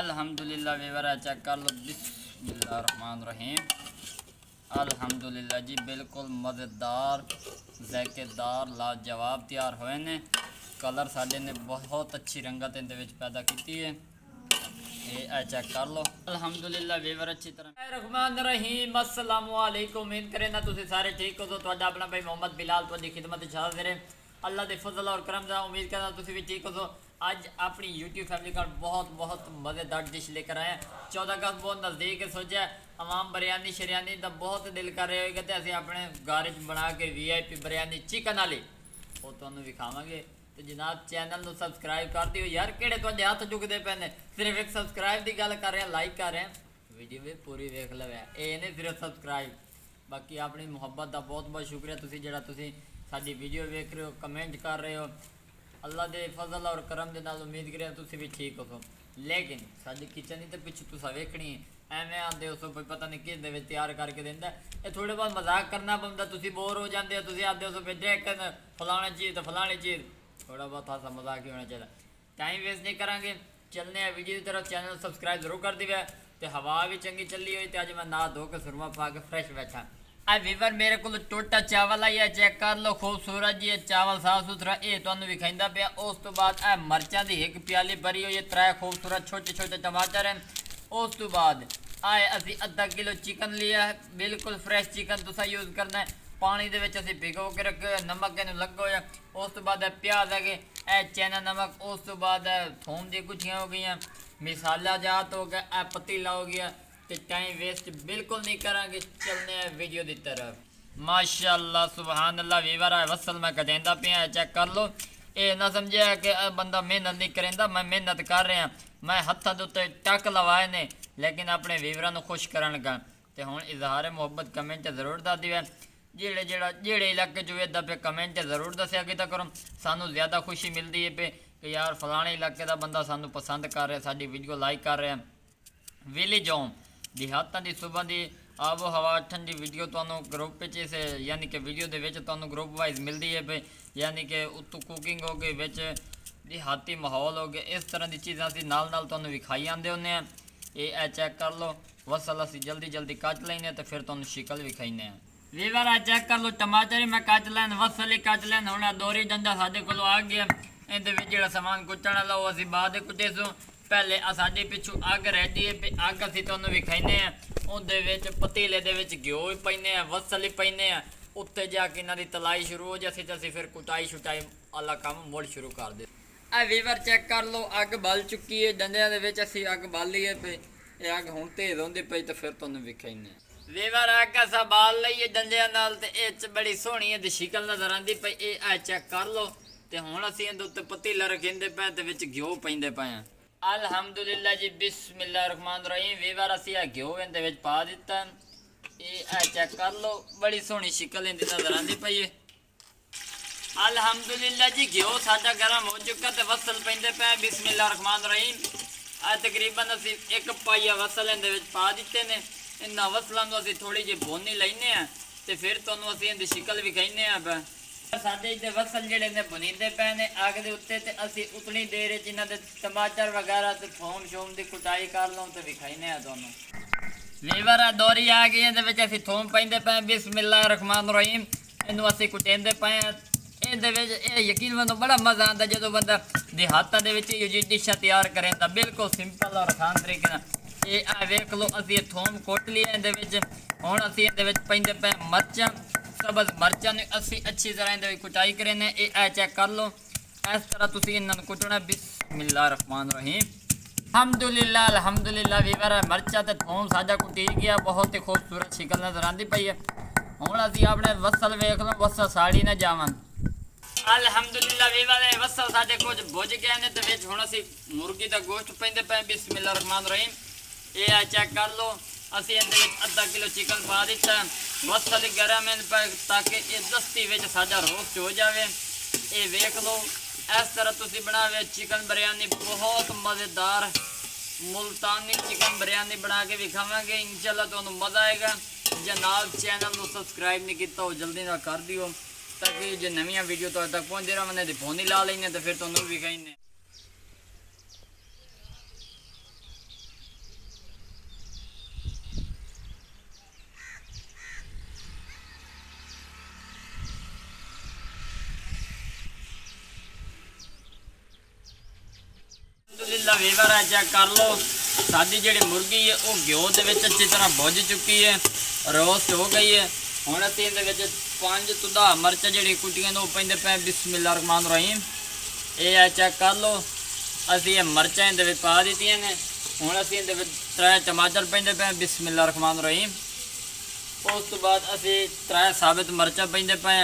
अल्हम्दुलिल्लाह Weaver check कर लो। बिस्मिल्लाहिर्रहमानिर्रहीम। अल्हम्दुलिल्लाह जी बिल्कुल मज़ेदार ज़ायकेदार लाजवाब तैयार होए ने। कलर साडे ने बहुत अच्छी रंगत इहदे विच पैदा की है। ये चेक कर लो। अल्हम्दुलिल्लाह वीवर अच्छी तरह रहमानिर्रहीम। अस्सलामु अलैकुम। उम्मीद करें ना तुसीं सारे ठीक हो। तो तुहाडा अपना भाई मोहम्मद बिलाल तुहाडी खिदमत विच हाज़िर है। अल्लाह के फजल और करम दा उम्मीद करना तुसीं भी ठीक हो। अज अपनी यूट्यूब फैमिली का बहुत मज़ेदार डिश लेकर आए। 14 अगस्त बहुत नज़दीक है। सोचा अवाम बिरयानी शरियानी का बहुत दिल कर रहे होगा तो असीं अपने घर बना के VIP बिरयानी चिकन वाली वो तुहानूं विखावांगे। तो जनाब चैनल को सबसक्राइब कर दिओ यार। किहड़े तुहाडे हत्थ चुकदे पे ने। सिर्फ एक सबसक्राइब की गल कर रहे हैं, लाइक कर रहे हैं, वीडियो भी पूरी वेख लवे। ये नहीं सिर्फ सबसक्राइब। बाकी अपनी मुहब्बत का बहुत शुक्रिया तुसीं जिहड़ा तुसीं साडी वीडियो वेख रहे हो, कमेंट कर रहे हो। अल्लाह के फजल और करम के नाल उम्मीद करें तुसीं भी ठीक हो। लेकिन साडी किचन ही तो पिछू तुसां वेखनी है। एवें आंदे हो कोई पता नहीं किस दे विच तैयार करके दिंदा। ये थोड़े बहुत मजाक करना पौंदा। तुसीं बोर हो जाते हो। तुसीं आंदे हो चिकन फलानी चीज़ तो फलानी चीज़। थोड़ा बहुत हासा मजाक ही होना चाहिए। टाइम वेस्ट नहीं करांगे, चलने हैं वीडियो की तरफ। चैनल सबसक्राइब जरूर कर दिया। तो हवा भी चंगी चली हुई। तो अज मैं नहा धो के सुरमा पा के फ्रैश बैठा। वीवर मेरे को टोटा चावल आई है, चेक कर लो। खूबसूरत जी चावल साफ सुथरा ये तुहानूं विखाइंदा पिया। उस तो बाद मरचां दी एक प्याली भरी हुई है। 3 खूबसूरत छोटे छोटे टमाटर हैं। उस तो बाद आए असी अद्धा किलो चिकन लिया है, बिल्कुल फ्रैश चिकन तुसा यूज़ करना है। पानी दे विच असीं भिगो के रखे, नमक इहनूं लगा होया। उस तो बाद प्याज है कि चैना नमक। उस तो बाद थोम दी गुठियाँ हो गई, मसाला जात हो गया, पतीला हो गया। तो टाइम वेस्ट बिल्कुल नहीं करांगे, चलने हैं वीडियो की तरफ। माशाअल्लाह सुभान अल्लाह वीवर है वसल मैं कटेंदा पिया। चेक कर लो। ये ना समझे कि बंदा मेहनत नहीं करेंदा। मैं मेहनत कर रहा। मैं हत्थों के उत्ते टक लवाए ने, लेकिन अपने वीवरां नूं खुश करन लगा। तो हुण इजहार मुहब्बत कमेंट जरूर दस दिओ। जेड़े इलाके जो इदा पे कमेंट जरूर दसिया कि करो। सानू ज़्यादा खुशी मिलती है पे कि यार फलाने इलाके का बंदा सानू पसंद कर रहा, साडी वीडियो लाइक कर रहा। विलेज होम देहातां की सुबह की आबो हवा ठंडी वीडियो तुहानूं ग्रुप से यानी कि वीडियो के विच तुहानूं ग्रुप वाइज मिलती है पे। यानी कि उत्तों कुकिंग हो गई, विच देहाती माहौल हो गया। इस तरह की चीज़ां असीं नाल नाल तुहानूं विखाई आंदे हुंदे हैं। ये चेक कर लो। वसल असीं जल्दी कट लैने तो फिर तुहानूं शिकल विखाइने हैं। वीवर चेक कर लो। टमाटर ही मैं कट लैन, वसल ही कट लैन। हुण दोरी डंडा साडे कोलों आ गया। इहदे विच जिहड़ा समान कुट्टण वाला वो असीं बाद कुटे सो। पहले साडे पिछू अग रेडी है। अग असीं तुहानूं विखाइने हैं। उहदे विच पतीले दे विच घिओ भी पैने हैं, वसल ही पैने हैं। उत्ते जाके इन्हां दी तलाई शुरू हो जासी तो असीं फिर कुटाई शुटाई वाला काम मुड़ शुरू कर दे। वीवर चेक कर लो। अग बल चुकी है। डंडियां दे विच असीं अग बाली है पे। ये अग हुण तेज होंदी पई तो फिर तुहानूं विखाइने। वीवर अग असां बाल लईए डंडियां नाल ते इह बड़ी सोहणी इहदी शिकल नज़र आंदी पई। ये चेक कर लो। तो हुण असीं इहदे उत्ते पतीला रखिंदे पे ते विच घिओ पैंदे पे। अल्हम्दुलिल्लाह जी बिस्मिल्लाहिर्रहमानिर्रहीम। वीवर असीं घिओ इहदे विच पा दिता। ये चेक कर लो। बड़ी सोहनी शिकल इहदी नज़र आंदी पई है। अल्हम्दुलिल्लाह जी घिओ साडा गर्म हो चुका तो वसल पैंदे पे। बिस्मिल्लाहिर्रहमानिर्रहीम। तकरीबन असीं 1 पाइया वसल इहदे विच पा दिते ने। इन्हां वसलों को असीं थोड़ी जी भुनी लैने आ ते फिर तुहानूं असीं इहदी शिकल विखाइने आ। साडे इत्थे वसल जिहड़े ने भुनींदे पे ने अग दे उत्ते ते असीं उतनी देर च इन्हां दे टमाटर वगैरह ते थोम शोम दी कुटाई कर लऊं ते विखाइने आ तुहानूं। वीवर दोरी आ गई। इहदे विच असीं थोम पैंदे पे। बिस्मिल्लाहिर्रहमानिर्रहीम। इहनूं असीं कुटेंदे पे। इहदे विच यकीन मनो बड़ा मज़ा आंदा जदों बंदा देहातां दे विच इहो जी डिशां तैयार करें तां बिल्कुल सिंपल और आसान तरीके नाल। ये वेख लो असीं थोम कुट लिया इहदे विच। हुण असीं इहदे विच पैंदे पे मरचां, सब्ज़ मरचां ने असीं अच्छी तरह इहदे विच कुटाई करें। ये चेक कर लो। इस तरह तुसीं इन्हां नूं कुटना। बिस्मिल्लाहिर्रहमानिर्रहीम। अल्हम्दुलिल्लाह वीवर मरचा तो थोम साडा कुटी गया। बहुत ही खूबसूरत शिकल नज़र आती पई है। हुण असीं अपने वसल वेख लो, वसल साड़ी ना जावन। अल्हम्दुलिल्लाह वीवर वसल साडे कुछ भुज गए ने ते विच हुण असीं मुर्गी दा गोश्त पैंदे पे। बिस्मिल्लाहिर्रहमानिर्रहीम। ये चेक कर लो। असीं इहदे विच अद्धा किलो चिकन पा दिता। वसल गर्म है ताकि ये दस्ती विच साडा रोस्ट हो जाए। ये वेख लो। इस तरह तुसीं बनावे चिकन बिरयानी। बहुत मज़ेदार मुल्तानी चिकन बिरयानी बना के विखावांगे इंशाल्लाह। तुहानूं मज़ा आएगा। जनाब चैनल को सबसक्राइब नहीं किया हो जल्दी ना कर दिओ ताकि जो नवीं वीडियो तुहाडे तक पहुँचती रहे। फोन ही ला लेने तो फिर तुहानूं विखाइने। अल्हम्दुलिल्लाह वीवर है चेक कर लो साडी जिहड़ी मुर्गी है वो घ्यो दे विच अच्छी तरह भुज चुकी है, रोस्ट हो गई है। हुण असीं इहदे विच 5 ਤੋਂ 10 मिर्च जिहड़ी कुटियां ने पैंदे पे बिस्मिल्लाह रहमान रहीम। ये है चेक कर लो असीं ये मिर्चां इहदे विच पा दित्तियां ने। हुण असीं इहदे विच 3 टमाटर पैंदे पे बिस्मिल्लाह रहमान रहीम। उस तो बाद असीं 3 साबित मिर्चां पैंदे पे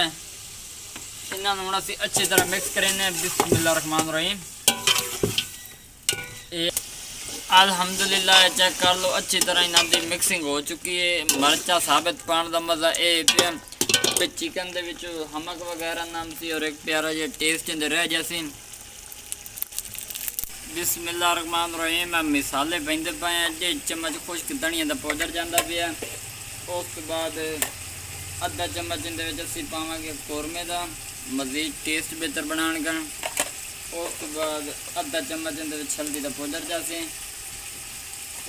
इन्हां नूं हुण असीं अच्छी तरह मिक्स करेंगे बिस्मिल्लाह रहमान रहीम। अल्हम्दुलिल्लाह चेक कर लो अच्छी तरह इन्हां दी मिक्सिंग हो चुकी है। मिर्चा साबित पाने का मज़ा ये पे चिकन दे विच हमक वगैरह नाम सी और एक प्यारा जिहा टेस्ट इंदे रह जैसी। बिस्मिल्लाह रहमान रहीम मिसाले पैंदे पे 1.5 चम्मच खुश्क धनिया का पाउडर जाता पिया। उस तो बाद अद्धा चम्मच इंदे विच असीं पावांगे कौरमे का मज़ीद टेस्ट बेहतर बनाने का। उस तो बाद अद्धा चम्मच इंदे विच हल्दी का पाउडर जासी।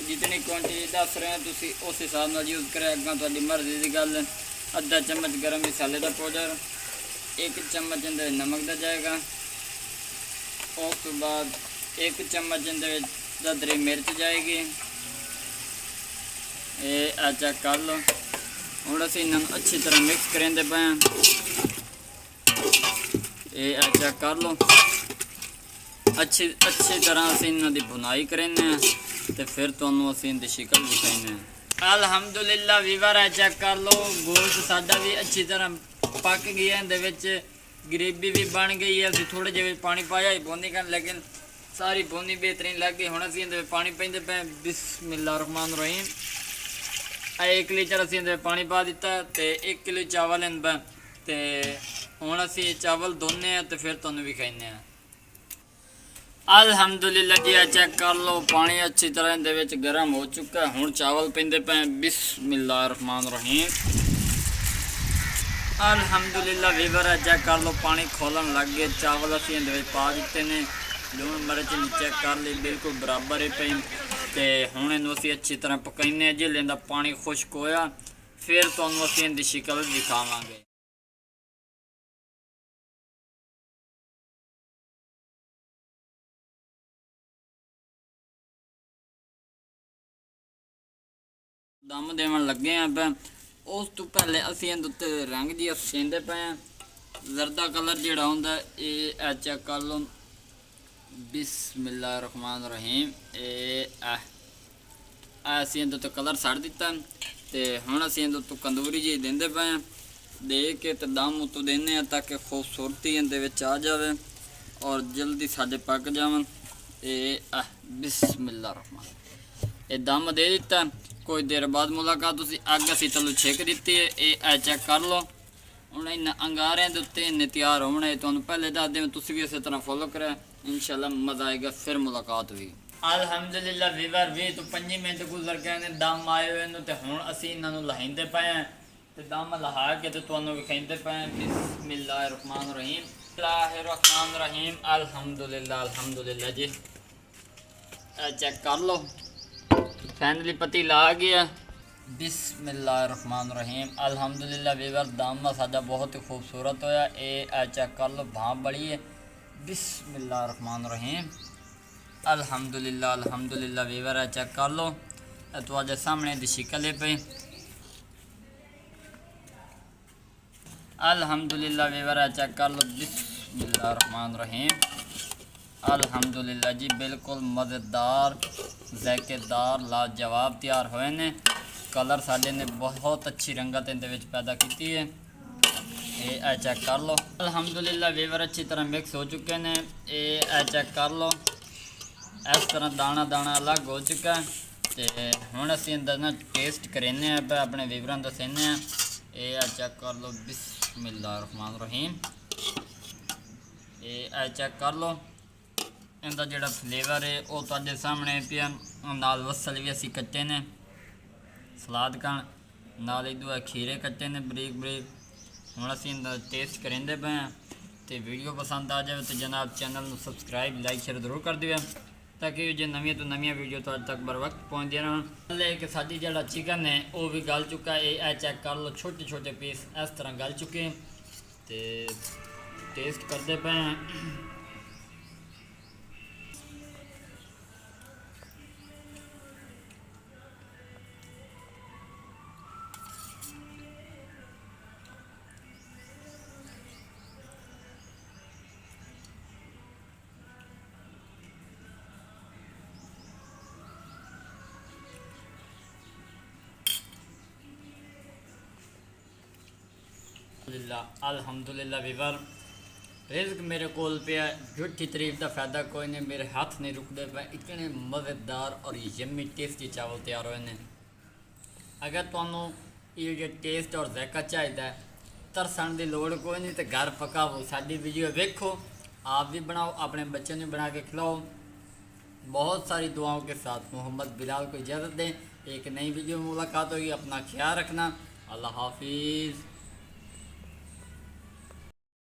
जितनी क्वांटिटी दस रहे हैं तुसी उस हिसाब नाल यूज़ करें, अगर तुहाडी मर्जी की गल। अद्धा चम्मच गर्म मसाले का पाउडर, 1 चम्मच इंदे नमक का जाएगा। उस तो बाद 1 चम्मच इंदे ददरी मिर्च जाएगी। ये चेक कर लो हुण असीं इन्हां नूं अच्छी तरह मिक्स करेंदे पे। ये चेक कर लो अच्छी तरह असीं इन्हां दी बुनाई करेंगे तो फिर तुहानूं असीं इहदी शक्ल दिखाइने। अल्हम्दुलिल्लाह वीवर है चेक कर लो गोश्त साडा भी अच्छी तरह पक गया है। इहदे विच ग्रेवी भी बन गई है। असीं थोड़े जिहे पानी पाया ही बूंदी कर लेकिन सारी बूंदी बेहतरीन लग गई। हुण असीं इहदे पानी पैंदे पे बिस्मिल्लाह रहमान रहीम। 1 लीटर असीं इहदे पानी पा दिता तो 1 किलो चावल इहदे ते हुण असीं चावल धोने तो फिर तुहानूं भी खाइने। अल्हम्दुलिल्लाह जी चेक कर लो पानी अच्छी तरह इहदे विच गर्म हो चुका है। हुण चावल पैंदे पे बिस्मिल्लाह रहमान रहीम। अल्हम्दुलिल्लाह वीवर है चेक कर लो पानी खोलन लग गए। चावल असीं इहदे विच पा दित्ते ने, लूण मिर्च चेक कर ली बिल्कुल बराबर है पई। तो हुण इहनूं असीं अच्छी तरह पकाइने। जिल्ले इहदा पानी खुश्क होया फिर तुहानूं असीं इहदी शक्ल दिखावांगे। दम देवन लगे हैं पे। उस तो पहले असीं इहदे उत्ते रंग जी सेंदे पे जरदा कलर जिहड़ा हुंदा ये चेक कर लो बिस्मिल्लाह रहमान रहीम। असीं इहदे उत्ते कलर सड़ दिता ते हुण असीं इहदे उत्ते कंदूरी जी देंदे पे दे के ते दम उत्तों देने ताकि खूबसूरती इहदे विच आ जावे और जल्दी साडे पक जावन। बिस्मिल्लाह रहमान ये दम दे दिता। कुछ देर बाद मुलाकात उसी अग असी तलू छिक दी है। ये चेक कर लो हूँ इन अंगारे के उत्ते इन्ने तैयार होने तो पहले दस दें तुम भी इस तरह फॉलो करें इंशाल्लाह मज़ा आएगा। फिर मुलाकात हुई। अल्हम्दुलिल्लाह वीवर 20 तो 25 मिनट गुजर गए ने दम आए हुए तो हुण असी इन्हों लहाइंदे पे हैं तो दम लहा के तो तुहानूं विखाइंदे पे हैं। बिस्मिल्लाह रहमान रहीम। अल्हम्दुलिल्लाह जी चेक कर लो फैनली पतीला आ गया। बिस्मिल्लाह रहमान रहीम। अल्हम्दुलिल्लाह वीवर दम साडा बहुत ही खूबसूरत होया। ये चेक कर लो भाप बड़ी है। बिस्मिल्लाह रहमान रहीम। अल्हम्दुलिल्लाह वीवर है चेक कर लो तुहाडे सामने दी शक्ल है पे। अल्हम्दुलिल्लाह वीवर है चेक कर लो। बिस्मिल्लाह रहमान रहीम। अल्हम्दुलिल्लाह जी बिल्कुल मज़ेदार ज़ायकेदार लाजवाब तैयार होए ने। कलर साडे ने बहुत अच्छी रंगत इहदे विच पैदा की है। ये चेक कर लो। अल्हम्दुलिल्लाह वीवर अच्छी तरह मिक्स हो चुके हैं। ये चेक कर लो इस तरह दाना दाना अलग हो चुका है। तो हुण असीं इहदा ना टेस्ट करेने अपने वीवरां दसेने। ये चेक कर लो। बिस्मिल्लाह रहमान रहीम। ये चेक कर लो इनका जोड़ा फ्लेवर है वो तुहाडे सामने पिया। नाल वसल भी असी कट्टे ने सलाद कण नाल इदू खीरे कट्टे ने बरीक बरीक। हुण असी इनका टेस्ट करेंदे पे हैं। तो वीडियो पसंद आ जाए तो जनाब चैनल में सबसक्राइब लाइक शेयर जरूर कर दिए ताकि जो नवी तो नवी वीडियो तुहाडे तक बर वक्त पहुँचदियां रहन। पहले कि साडी जिहड़ा चिकन है वो भी गल चुका है। ये चेक कर लो छोटे छोटे पीस इस तरह गल चुके हैं। तो टेस्ट करते पे हैं। अल्हम्दुलिल्लाह वीवर रिज़्क मेरे कोल पे झूठी तारीफ का फायदा कोई नहीं, मेरे हाथ नहीं रुकते पे, इतने मज़ेदार और यम्मी टेस्टी चावल तैयार होए ने। अगर तुहानू ये जो टेस्ट और ज़ायका चाहिए तरसन की लोड़ कोई नहीं, तो घर पकाओ, साडी वीडियो देखो, आप भी बनाओ, अपने बच्चों ने बना के खिलाओ। बहुत सारी दुआओं के साथ मोहम्मद बिलाल को इजाज़त दें। एक नई वीडियो में मुलाकात होगी, अपना ख्याल रखना। अल्लाह हाफिज़।